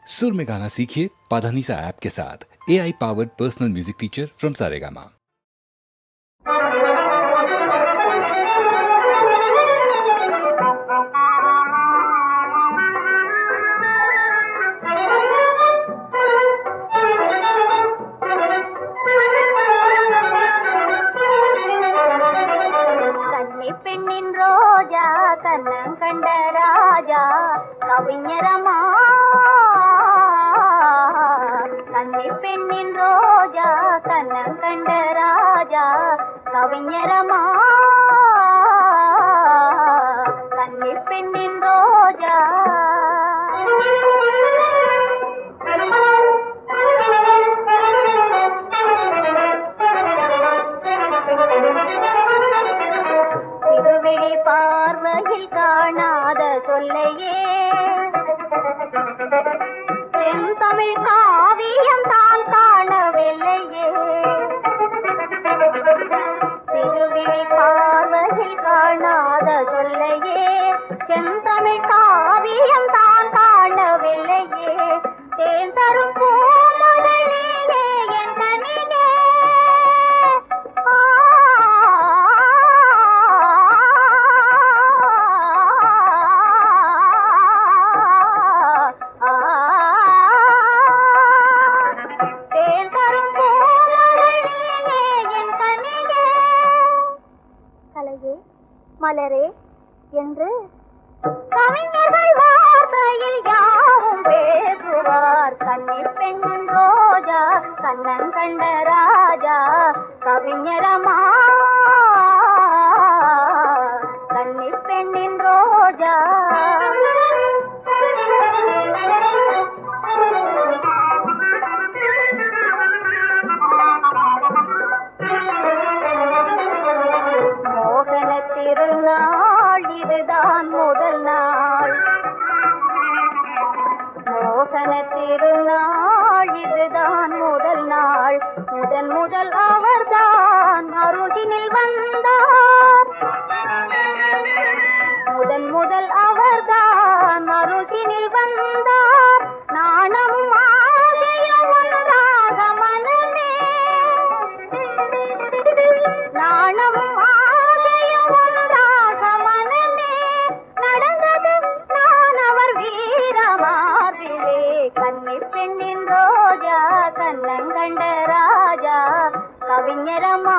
सुर में गाना सीखिए पाधानीसा ऐप के साथ। AI powered personal music teacher from Saregama. பெண்ணின் ரோஜா கண்ணங்கண்ட ராஜா கவிஞரமா கண்ணி பெண்ணின் ரோஜா கண்ணங்கண்ட ராஜா கவிஞரமா கண்ணி பெண்ணின் ரோஜா திருவிழி பார்வையில் காணாத சொல்லையே என் தமிழ் காவியம் தான் காணவில்லையே. திருவிழி பார்வையில் காணாத சொல்லையே என் தமிழ் காவியம் தான் காணவில்லையே. தேன் தரும் பூமுதலிலே என் கனியே மலரே என்று கவிஞர்கள் வார்த்தையில் யாவும் பேசுவார். கன்னி பெண்ணின் ரோஜா கண்ணங்கண்ட ராஜா கவிஞரமா கன்னி பெண்ணின் ரோஜா. திருநாள் இதுதான் முதல் நாள், மோகன திருநாள் இதுதான் முதல் நாள். முதன் முதல் அவர்தான் அருகினில் வந்தார். முதன் முதல் அவர்தான் அருகினில் வந்தார். நாணமும் ஆசையும் ஒன்றாக மனமே, நாணமும் கன்னி பெண்ணின் ரோஜா கண்ணங்கண்ட ராஜா கவிஞரமா